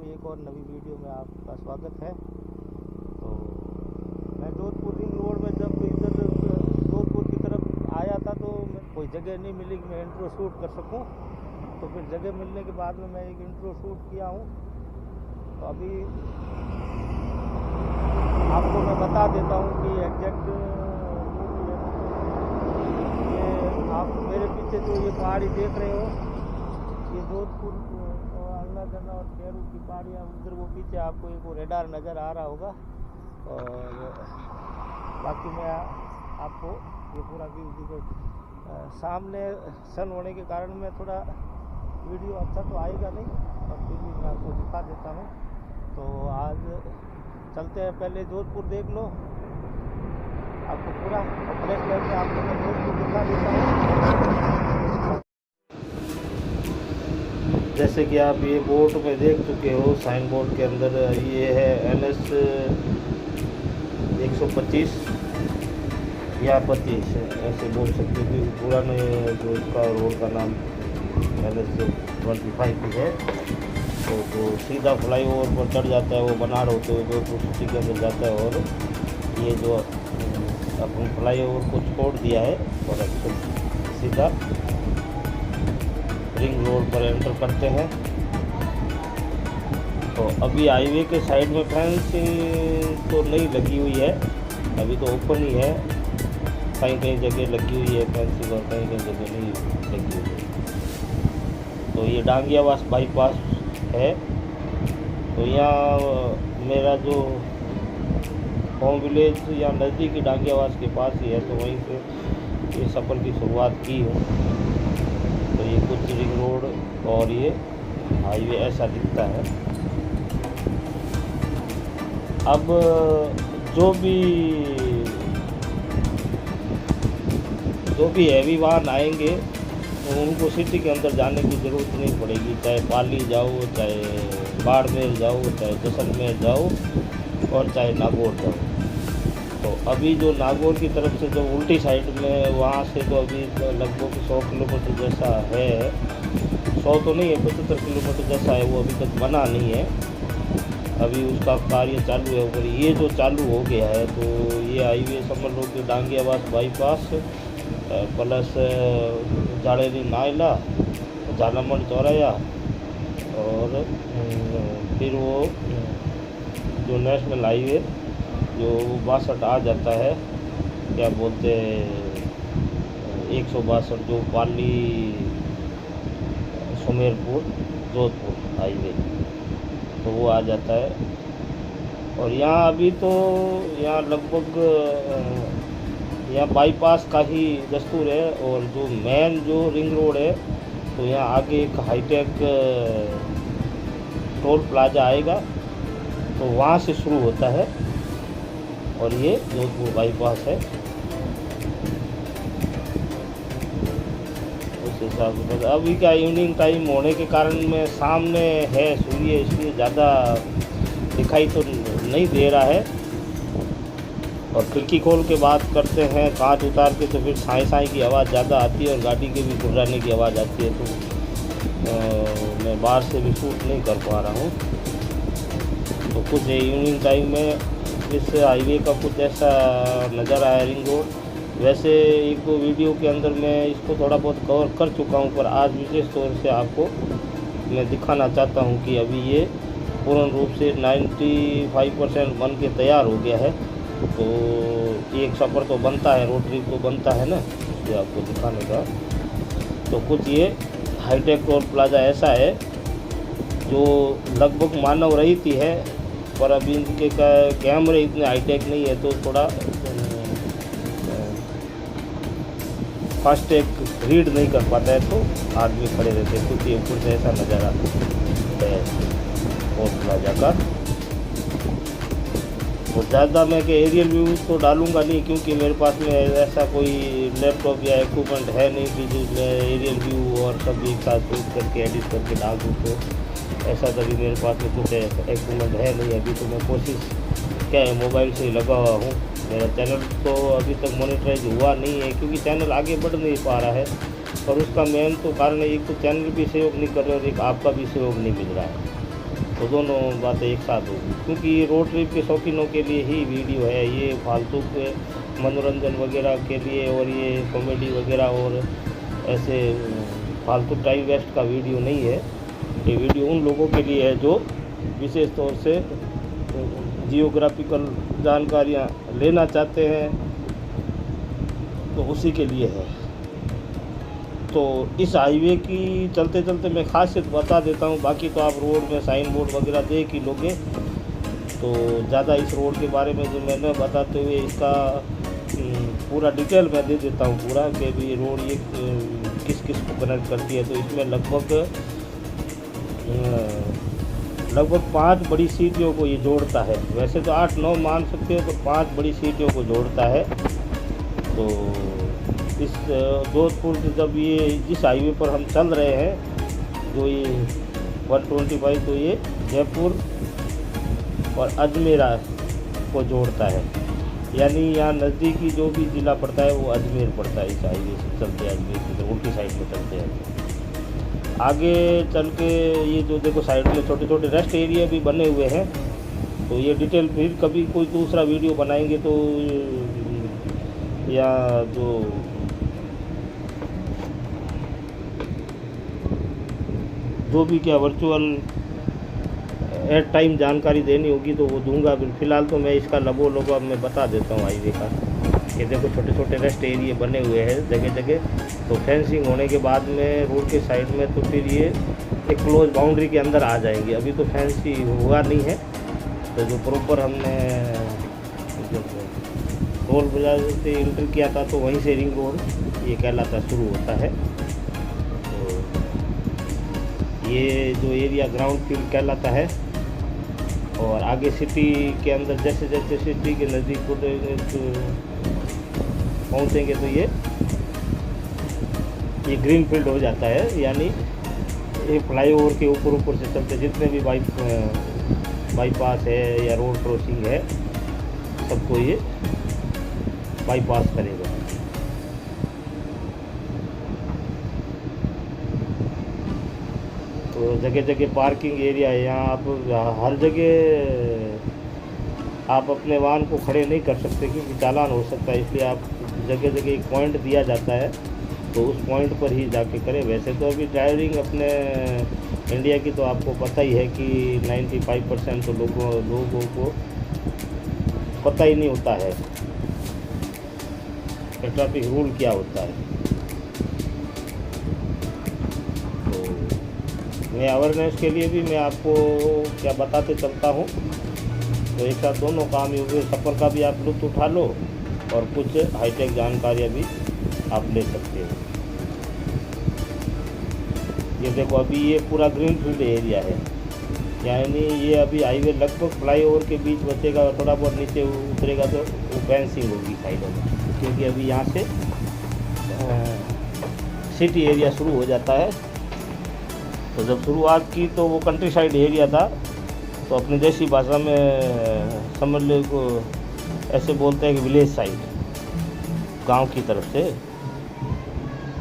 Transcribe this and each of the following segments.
की एक और नवी वीडियो में आपका स्वागत है। तो मैं जोधपुर रिंग रोड में जब इधर जोधपुर की तरफ आया था तो कोई जगह नहीं मिली कि मैं इंट्रो शूट कर सकूं। तो फिर जगह मिलने के बाद में मैं एक इंट्रो शूट किया हूं। तो अभी आपको मैं बता देता हूं कि एग्जैक्ट ये आप मेरे पीछे जो ये पहाड़ी देख रहे हो, ये जोधपुर अल्लाह और केरू की पहाड़ियाँ, उधर वो पीछे आपको एक वो रेडार नज़र आ रहा होगा। और बाकी मैं आपको ये पूरा व्यू दिखो। सामने सन होने के कारण में थोड़ा वीडियो अच्छा तो आएगा नहीं, और फिर भी मैं आपको दिखा देता हूँ। तो आज चलते हैं, पहले जोधपुर देख लो आपको पूरा, और ब्रेक लेके आपको मैं जोधपुर दिखा देता हूँ। जैसे कि आप ये बोर्ड में देख चुके हो, साइन बोर्ड के अंदर ये है NS 125 या 25 ऐसे बोल सकते हो, कि पुराने जो इसका रोड का नाम NS 25 है। तो जो सीधा फ्लाईओवर पर चढ़ जाता है वो बनाड़ होते हुए जोधपुर सिटी के अंदर जाता है। और ये जो अपन फ्लाईओवर को छोड़ दिया है और सीधा रिंग रोड पर एंटर करते हैं। तो अभी हाईवे के साइड में फेंसिंग तो नहीं लगी हुई है, अभी तो ओपन ही है। कहीं कहीं जगह लगी हुई है फेंसिंग और कहीं कहीं जगह नहीं लगी हुई है। तो ये डांगियावास बाईपास है। तो यहाँ मेरा जो होम विलेज या नज़दीकी डांगियावास के पास ही है, तो वहीं से ये सफ़र की शुरुआत की हूँ। तो ये कुछ रिंग रोड और ये हाईवे ऐसा दिखता है। अब जो भी हैवी वाहन आएंगे तो उनको सिटी के अंदर जाने की ज़रूरत नहीं पड़ेगी, चाहे पाली जाओ, चाहे बाड़मेर जाओ, चाहे जैसलमेर जाओ और चाहे नागौर जाओ। तो अभी जो नागौर की तरफ से जो उल्टी साइड में, वहाँ से तो अभी लगभग 100 किलोमीटर जैसा है, 100 तो नहीं है, 75 किलोमीटर जैसा है, वो अभी तक बना नहीं है, अभी उसका कार्य चालू है। और ये जो चालू हो गया है, तो ये हाईवे समझ लो कि डांगियावास बाईपास प्लस जाड़ेरी नायला, झालामड़ चौराया, और फिर वो जो नेशनल हाईवे जो 62 आ जाता है, क्या बोलते हैं 162, जो पाली सुमेरपुर जोधपुर हाईवे, तो वो आ जाता है। और यहाँ अभी तो यहाँ लगभग यहाँ बाईपास का ही दस्तूर है। और जो मेन जो रिंग रोड है, तो यहाँ आगे एक हाईटेक टोल प्लाजा आएगा, तो वहाँ से शुरू होता है। और ये जोधपुर बाईपास है। उस हिसाब से अभी का इवनिंग टाइम होने के कारण में सामने है सूर्य, इसलिए ज़्यादा दिखाई तो नहीं दे रहा है। और खिड़की खोल के बात करते हैं, कांच उतार के, तो फिर साई साई की आवाज़ ज़्यादा आती है और गाड़ी के भी गुर्राने की आवाज़ आती है। तो मैं बाहर से भी शूट नहीं कर पा रहा हूँ। तो कुछ इवनिंग टाइम में इस हाईवे का कुछ ऐसा नज़र आया रिंग रोड। वैसे एक दो वीडियो के अंदर मैं इसको थोड़ा बहुत कवर कर चुका हूँ, पर आज विशेष तौर से आपको मैं दिखाना चाहता हूँ कि अभी ये पूर्ण रूप से 95% बन के तैयार हो गया है। तो एक सफ़र तो बनता है, रोड ट्रिप तो बनता है ना, ये आपको दिखाने का। तो कुछ ये हाईटेक टोल प्लाजा ऐसा है जो लगभग मानव रहित ही है, पर अभी इनके कैमरे इतने हाईटेक नहीं है, तो थोड़ा फास्टैग रीड नहीं कर पाता है, तो आदमी खड़े रहते हैं। कुछ ये ऊपर से ऐसा नज़ारा है टोल प्लाजा का। और ज़्यादा मैं कि एरियल व्यू तो डालूंगा नहीं, क्योंकि मेरे पास में ऐसा कोई लैपटॉप या इक्विपमेंट है नहीं कि जिसमें एरियल व्यू और सब एक साथ शूट करके एडिट करके डाल दूँ। तो ऐसा कभी मेरे पास में कुछ इक्विपमेंट है नहीं। अभी तो मैं कोशिश क्या है, मोबाइल से ही लगा हुआ हूँ। मेरा चैनल तो अभी तक मोनेटाइज हुआ नहीं है, क्योंकि चैनल आगे बढ़ नहीं पा रहा है। और उसका मेन तो कारण है, एक तो चैनल भी सहयोग नहीं कर रहे और एक आपका भी सहयोग नहीं मिल रहा है। तो दोनों बातें एक साथ होगी, क्योंकि ये रोड ट्रिप के शौकीनों के लिए ही वीडियो है, ये फालतू के मनोरंजन वगैरह के लिए और ये कॉमेडी वगैरह और ऐसे फालतू टाइम वेस्ट का वीडियो नहीं है। ये वीडियो उन लोगों के लिए है जो विशेष तौर से जियोग्राफिकल जानकारियाँ लेना चाहते हैं, तो उसी के लिए है। तो इस हाईवे की चलते चलते मैं खासियत बता देता हूँ, बाकी तो आप रोड में साइन बोर्ड वगैरह देख ही लोगे। तो ज़्यादा इस रोड के बारे में जो मैंने बताते हुए इसका पूरा डिटेल मैं दे देता हूँ पूरा, कि भी रोड ये किस किस को कनेक्ट करती है। तो इसमें लगभग 5 बड़ी सिटियों को ये जोड़ता है। वैसे तो 8-9 मान सकते हो, तो 5 बड़ी सिटियों को जोड़ता है। तो इस जोधपुर से जब ये जिस हाईवे पर हम चल रहे हैं, जो ये 125, तो ये जयपुर और अजमेर को जोड़ता है। यानी यहाँ नज़दीकी जो भी ज़िला पड़ता है वो अजमेर पड़ता है। इस हाईवे से चलते हैं, अजमेर से उल्टी साइड में चलते हैं। आगे चल के ये जो देखो साइड में छोटे छोटे रेस्ट एरिया भी बने हुए हैं। तो ये डिटेल फिर कभी कोई दूसरा वीडियो बनाएंगे, तो या जो भी क्या वर्चुअल एट टाइम जानकारी देनी होगी तो वो दूंगा। फिलहाल तो मैं इसका लगभग अब मैं बता देता हूँ हाईवे का, कि देखो छोटे छोटे रेस्ट एरिया बने हुए हैं जगह जगह। तो फेंसिंग होने के बाद में रोड के साइड में तो फिर ये एक क्लोज बाउंड्री के अंदर आ जाएंगे। अभी तो फैंसी हुआ नहीं है। तो जो प्रॉपर हमने टोल बाजार से इंटर किया था, तो वहीं से रिंग रोड ये कहलाता शुरू होता है। तो ये जो एरिया ग्राउंड फील्ड कहलाता है। और आगे सिटी के अंदर जैसे जैसे सिटी के नज़दीक पहुँचेंगे तो ये ग्रीन फील्ड हो जाता है। यानी ये फ्लाईओवर के ऊपर से चलते जितने भी बाईपास है या रोड क्रॉसिंग है, सबको ये बाईपास करेगा। तो जगह जगह पार्किंग एरिया है। यहाँ आप हर जगह आप अपने वाहन को खड़े नहीं कर सकते, क्योंकि चालान हो सकता है। इसलिए आप जगह जगह एक पॉइंट दिया जाता है, तो उस पॉइंट पर ही जाके करें। वैसे तो अभी ड्राइविंग अपने इंडिया की तो आपको पता ही है कि 95% तो लोगों को पता ही नहीं होता है कि ट्रैफिक रूल क्या होता है। मैं अवेयरनेस के लिए भी मैं आपको क्या बताते चलता हूँ। तो एक साथ दोनों काम ही हुए, सफ़र का भी आप लुत्फ़ उठा लो और कुछ हाईटेक जानकारियाँ भी आप ले सकते हो। ये देखो अभी ये पूरा ग्रीन फील्ड एरिया है, यानी ये अभी हाईवे लगभग फ्लाईओवर के बीच बचेगा और थोड़ा बहुत नीचे उतरेगा तो वो फेंसिंग होगी साइडों में, क्योंकि अभी यहाँ से सिटी एरिया शुरू हो जाता है। तो जब शुरुआत की तो वो कंट्री साइड एरिया था, तो अपनी देसी भाषा में समझ लो को ऐसे बोलते हैं कि विलेज साइड, गांव की तरफ से।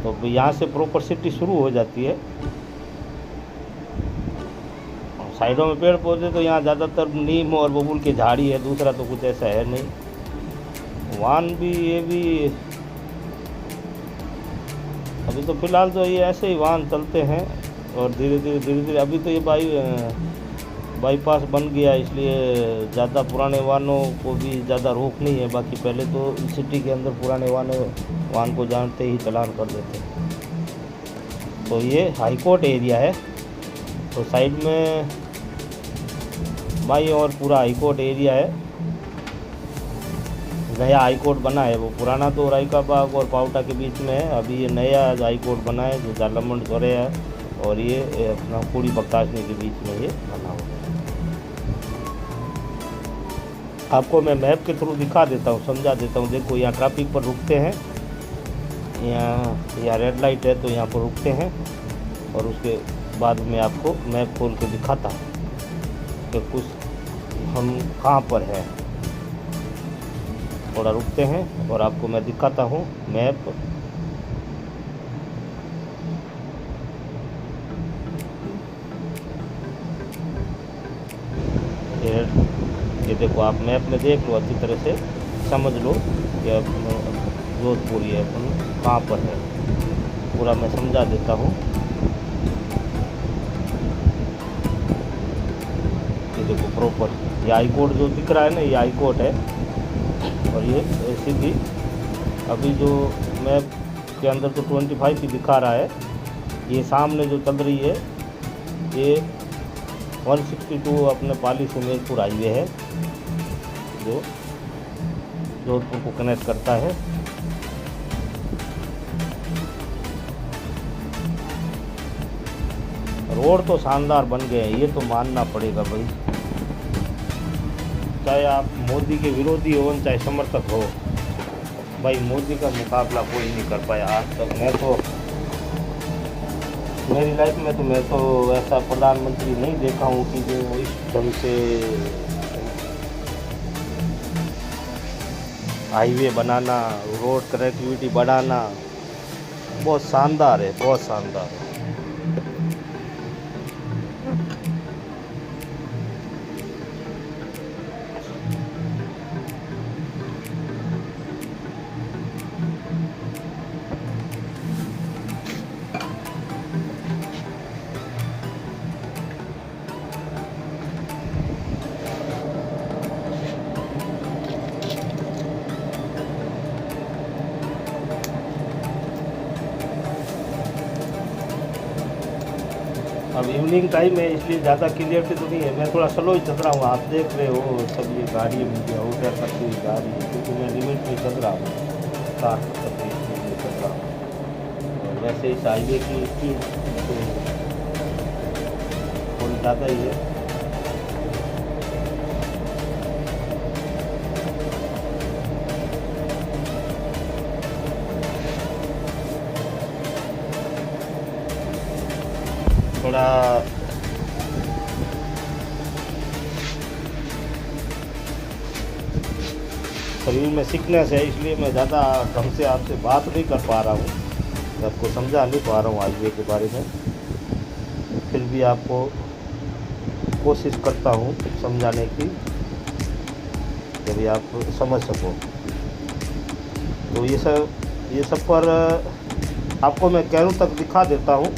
तो यहाँ से प्रॉपर सिटी शुरू हो जाती है। साइडों में पेड़ पौधे तो यहाँ ज़्यादातर नीम और बबूल की झाड़ी है, दूसरा तो कुछ ऐसा है नहीं। वाहन भी ये भी अभी तो फ़िलहाल तो ये ऐसे ही वाहन चलते हैं और धीरे धीरे अभी तो ये बाईपास बन गया, इसलिए ज़्यादा पुराने वाहनों को भी ज़्यादा रोक नहीं है। बाकी पहले तो सिटी के अंदर पुराने वाहन को जानते ही चालान कर देते। तो ये हाई कोर्ट एरिया है। तो साइड में बाई और पूरा हाई कोर्ट एरिया है। नया हाई कोर्ट बना है, वो पुराना तो रायका बाग और पावटा के बीच में है। अभी ये नया हाई कोर्ट बना है जो जालमंड चौरे है, और ये अपना पूरी बक्ताशनी के बीच में ये बना हुआ है। आपको मैं मैप के थ्रू दिखा देता हूँ, समझा देता हूँ। देखो यहाँ ट्रैफिक पर रुकते हैं, यहाँ रेड लाइट है तो यहाँ पर रुकते हैं, और उसके बाद में आपको मैप खोल के दिखाता हूँ कि कुछ हम कहाँ पर हैं। थोड़ा रुकते हैं और आपको मैं दिखाता हूँ मैप। ये देखो, आप मैप में देख लो, अच्छी तरह से समझ लो कि जोधपुर ये अपन कहाँ पर है, पूरा मैं समझा देता हूँ। ये देखो प्रॉपर, ये हाई कोर्ट जो दिख रहा है ना, ये हाई कोर्ट है। और ये सीधी अभी जो मैप के अंदर तो 25 ही दिखा रहा है, ये सामने जो चल रही है ये 162 अपने पाली सुमेरपुर हाईवे है, जो जोधपुर को कनेक्ट करता है। रोड तो शानदार बन गए हैं, ये तो मानना पड़ेगा भाई। चाहे आप मोदी के विरोधी हो चाहे समर्थक हो, भाई मोदी का मुकाबला कोई नहीं कर पाया आज तक। मैं तो मेरी लाइफ में तो मैं तो ऐसा प्रधानमंत्री नहीं देखा हूँ कि जो इस ढंग से हाईवे बनाना, रोड कनेक्टिविटी बढ़ाना, बहुत शानदार है, बहुत शानदार है। अब इवनिंग टाइम है इसलिए ज़्यादा क्लियरिटी तो नहीं है, मैं थोड़ा स्लो ही चल रहा हूँ। आप देख रहे हो सब ये गाड़ी मुझे आउटर करती हुई जा रही है, क्योंकि मैं लिमिट में चल रहा हूँ, 60-70 स्पीड में चल रहा हूँ। और वैसे इस हाईवे की स्पीड तो थोड़ी ज़्यादा ही है। थोड़ा शरीर में सिकनेस है, इसलिए मैं ज़्यादा ढंग से आपसे बात नहीं कर पा रहा हूँ, आपको समझा नहीं पा रहा हूँ हाईवे के बारे में। फिर भी आपको कोशिश करता हूँ समझाने की, यदि आप समझ सको। तो ये सब पर आपको मैं कैरों तक दिखा देता हूँ,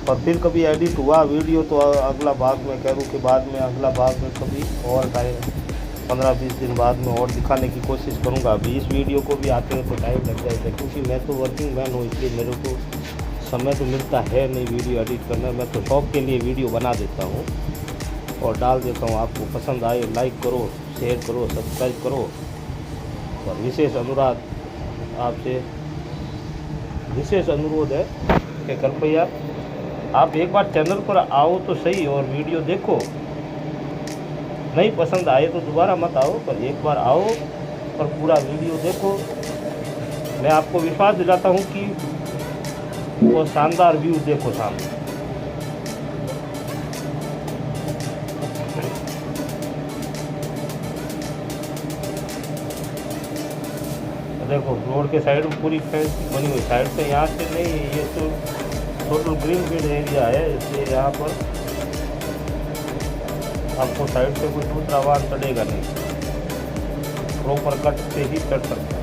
और फिर कभी एडिट हुआ वीडियो तो अगला भाग में कैरों के बाद में अगला भाग में कभी और टाइम 15-20 दिन बाद में और दिखाने की कोशिश करूँगा। अभी इस वीडियो को भी आते हैं तो टाइम लग जाएगा, क्योंकि मैं तो वर्किंग मैन हूँ, इसलिए मेरे को समय तो मिलता है नहीं वीडियो एडिट करना। मैं तो शौक के लिए वीडियो बना देता हूँ और डाल देता हूँ। आपको पसंद आए लाइक करो, शेयर करो, सब्सक्राइब करो। और विशेष अनुरोध आपसे, विशेष अनुरोध है कि कृपया आप एक बार चैनल पर आओ तो सही और वीडियो देखो। नहीं पसंद आए तो दोबारा मत आओ, पर एक बार आओ और पूरा वीडियो देखो। मैं आपको विश्वास दिलाता हूँ कि वो शानदार व्यू देखो सामने। देखो रोड के साइड में पूरी फेंस बनी हुई, साइड से यहाँ से नहीं, ये तो टोटल ग्रीन फील्ड एरिया है, इसलिए यहाँ पर आपको साइड से कोई दूसरा वाहन चढ़ेगा नहीं, प्रॉपर कट से ही चढ़ सकता है।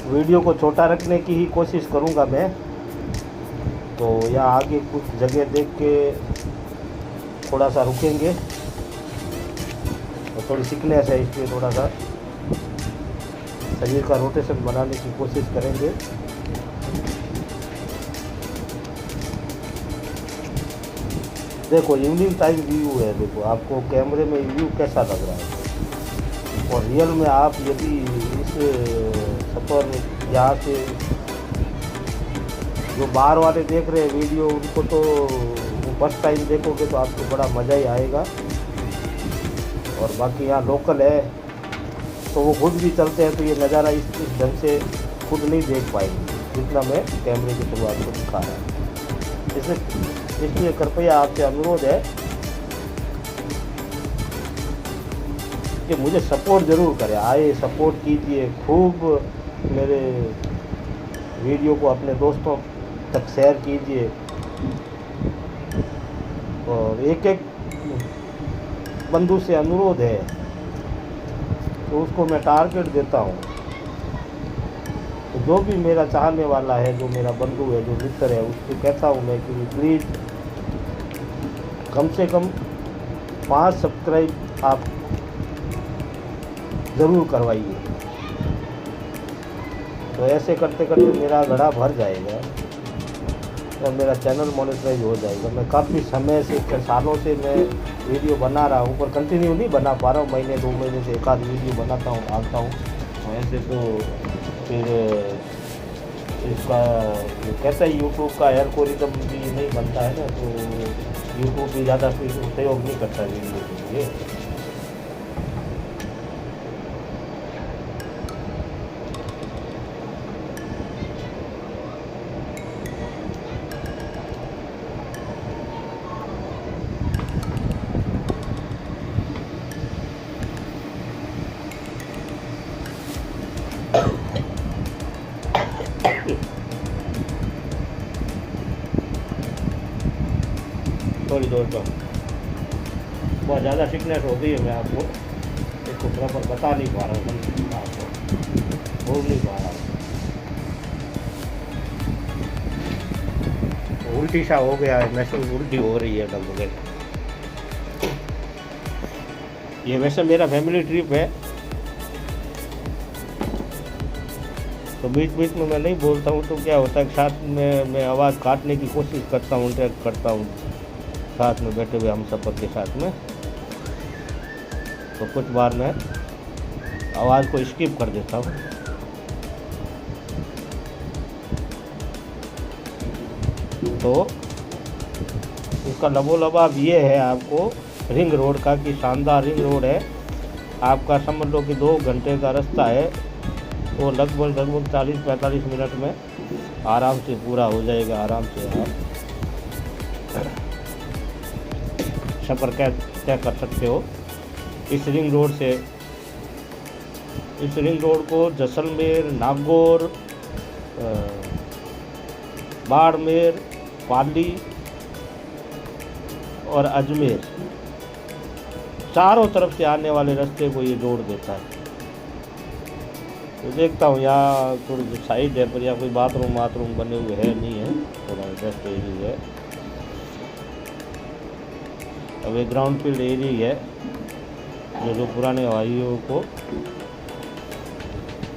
वीडियो को छोटा रखने की ही कोशिश करूँगा मैं। तो यहाँ आगे कुछ जगह देख के थोड़ा सा रुकेंगे, और थोड़ी सिकनेस है इसलिए थोड़ा सा शरीर का रोटेशन बनाने की कोशिश करेंगे। देखो इवनिंग टाइम व्यू है, देखो आपको कैमरे में व्यू कैसा लग रहा है, और रियल में आप यदि इस सफ़र यहाँ से जो बाहर वाले देख रहे हैं वीडियो, उनको तो फर्स्ट टाइम देखोगे तो आपको बड़ा मज़ा ही आएगा। और बाकी यहाँ लोकल है तो वो खुद भी चलते हैं तो ये नज़ारा इस ढंग से खुद नहीं देख पाएंगे जितना मैं कैमरे के थ्रू आपको दिखा रहा हूँ। इसलिए कृपया आपसे अनुरोध है करके मुझे सपोर्ट ज़रूर करें। आए सपोर्ट कीजिए, खूब मेरे वीडियो को अपने दोस्तों तक शेयर कीजिए। और एक एक बंधु से अनुरोध है तो उसको मैं टारगेट देता हूँ। तो जो भी मेरा चाहने वाला है, जो मेरा बंधु है, जो मित्र है, उसको कहता हूँ मैं कि प्लीज़ कम से कम 5 सब्सक्राइब आप ज़रूर करवाइए। तो ऐसे करते करते मेरा घड़ा भर जाएगा और मेरा चैनल मोनेटाइज हो जाएगा। मैं काफ़ी समय से, सालों से मैं वीडियो बना रहा हूँ, पर कंटिन्यू नहीं बना पा रहा हूँ। महीने 2 महीने से एक आध वीडियो बनाता हूँ, डालता हूँ। तो ऐसे तो फिर इसका कहता है यूट्यूब का एल्गोरिथम भी नहीं बनता है ना, तो यूट्यूब भी ज़्यादा फिर सहयोग नहीं करता वीडियो के लिए। थोड़ी देर पर बहुत ज़्यादा सिकनेस हो गई है। मैं आपको इसको प्रॉपर बता नहीं पा रहा हूँ, आपको बोल नहीं पा रहा हूँ। उल्टी सा हो गया है, महसूस उल्टी हो रही है लगभग। ये वैसे मेरा फैमिली ट्रिप है, तो बीच बीच में मैं नहीं बोलता हूँ। तो क्या होता है कि साथ में मैं आवाज़ काटने की कोशिश करता हूँ, इंटरेक्ट करता हूँ साथ में बैठे हुए हम सफ़र के साथ में। तो कुछ बार मैं आवाज़ को स्किप कर देता हूँ। तो इसका लबोलबाब ये है आपको रिंग रोड का, कि शानदार रिंग रोड है। आपका समझ लो कि 2 घंटे का रास्ता है, वो लगभग 40-45 मिनट में आराम से पूरा हो जाएगा। आराम से आप सफ़र तय कर सकते हो इस रिंग रोड से। इस रिंग रोड को जैसलमेर, नागौर, बाड़मेर, पाली और अजमेर, चारों तरफ से आने वाले रास्ते को ये जोड़ देता है। तो देखता हूँ यहाँ थोड़ी साइड है, पर यहाँ कोई बाथरूम बने हुए है नहीं है, थोड़ा रेस्ट एरिया है। अब एक ग्राउंड फील्ड एरिया है जो पुराने हवाइयों को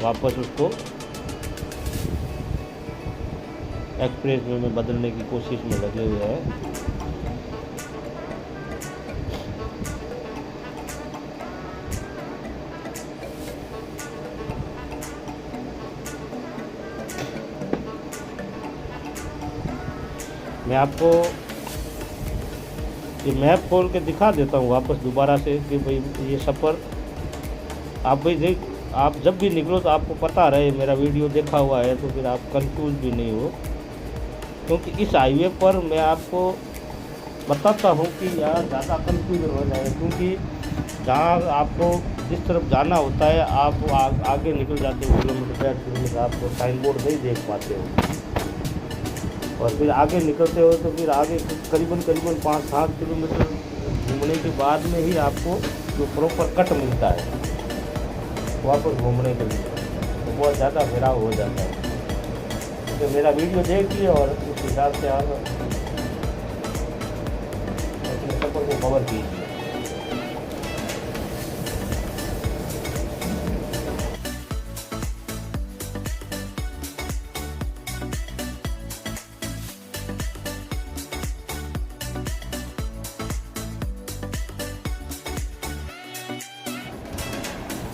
वापस उसको एक्सप्रेस वे में बदलने की कोशिश में लगे हुए हैं। मैं आपको ये मैप खोल के दिखा देता हूँ वापस दोबारा से, कि भाई ये सफ़र आप भाई आप जब भी निकलो तो आपको पता रहे, मेरा वीडियो देखा हुआ है, तो फिर आप कंफ्यूज भी नहीं हो। क्योंकि इस हाईवे पर मैं आपको बताता हूँ कि यहाँ ज़्यादा कंफ्यूजन हो जाए, क्योंकि जहाँ आपको जिस तरफ जाना होता है आप आगे निकल जाते हो, किलोमीटर 1.5 किलोमीटर आपको साइन बोर्ड नहीं देख पाते हो, और फिर आगे निकलते हो तो फिर आगे करीबन 5-7 किलोमीटर घूमने के बाद में ही आपको जो प्रॉपर कट मिलता है वापस घूमने के लिए। तो बहुत ज़्यादा घेराव हो जाता है। तो मेरा वीडियो देखिए और उस हिसाब से आप अपने सफ़र को कवर कीजिए।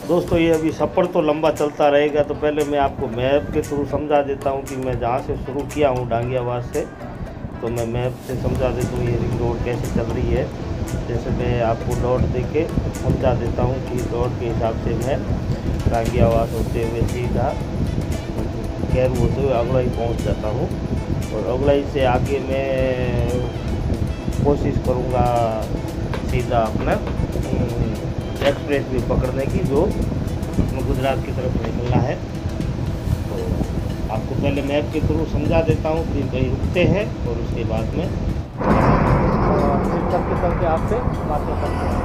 दोस्तों ये अभी सफ़र तो लंबा चलता रहेगा, तो पहले मैं आपको मैप के थ्रू समझा देता हूँ कि मैं जहाँ से शुरू किया हूँ डांगियाबाद से, तो मैं मैप से समझा देता हूँ ये रिंग रोड कैसे चल रही है। जैसे मैं आपको डॉट देके समझा देता हूँ कि डॉट के हिसाब से मैं डांगियाबाद होते हुए सीधा कैरू होते हुए अगलाई पहुँच जाता हूँ, और अगलाई से आगे मैं कोशिश करूँगा सीधा अपना एक्सप्रेस वे पकड़ने की जो गुजरात की तरफ निकलना है। तो आपको पहले मैप के थ्रू समझा देता हूँ, फिर कहीं रुकते हैं और उसके बाद में फिर चलते चलते आपसे बातें करते हैं।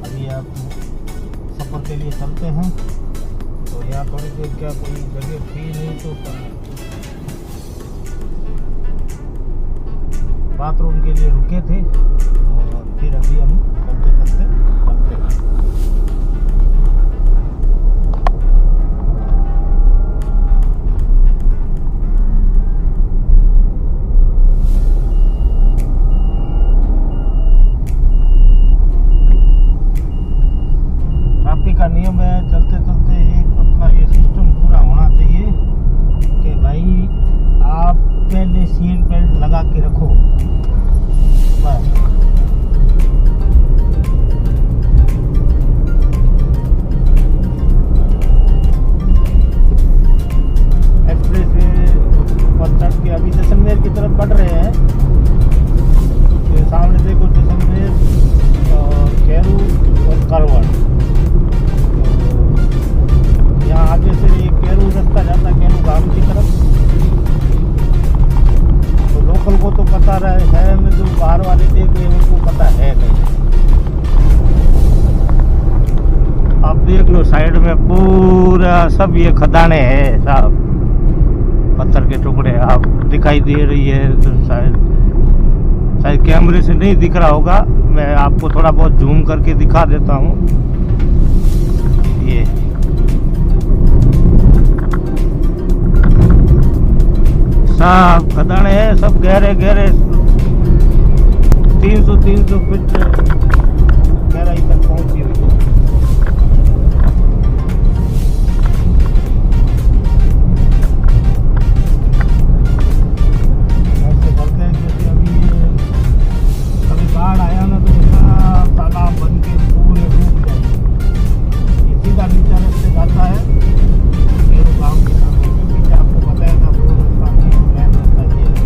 अभी आप सफ़र के लिए चलते हैं, तो यहाँ थोड़ी देर क्या कोई जगह थी नहीं, तो बाथरूम के लिए रुके थे और फिर अभी हम चलते चलते चलते हैं। ट्रैफिक का नियम है, चलते चलते एक अपना ये सिस्टम पूरा होना चाहिए कि भाई आप पहले सीट बेल्ट लगा के रखो बस। एक्सप्रेस वे पर चढ़ के अभी जैसलमेर की तरफ बढ़ रहे हैं। तो सामने देखो जैसलमेर, कैरू और करवट। तो यहाँ आगे से ये कैरू रास्ता जाता है, कैरू गांव की तरफ। तो लोकल को तो पता है, में जो बाहर वाले देख रहे हैं उनको पता है नहीं। आप देख लो साइड में पूरा सब ये खदाने हैं साहब, पत्थर के टुकड़े आप दिखाई दे रही है। तो शायद कैमरे से नहीं दिख रहा होगा, मैं आपको थोड़ा बहुत जूम करके दिखा देता हूँ। ये सब खदाने हैं, सब गहरे गहरे 300 फीट गहराई तक पहुंची हुई है। ऐसे बोलते हैं जैसे अभी कभी बाढ़ आया ना, तो इतना तालाब बन के पूरे डूब जाए। ये सीधा नीचे रास्ते जाता है गाँव के सामने, पीछे आपको बताया था वो रास्ता मेन रास्ता ये है।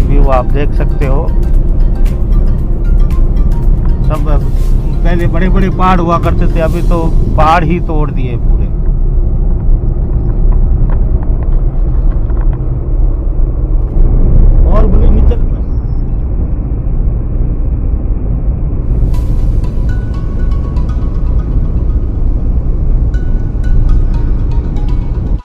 व्यू आप देख सकते हो। सब पहले बड़े बड़े पहाड़ हुआ करते थे, अभी तो पहाड़ ही तोड़ दिए।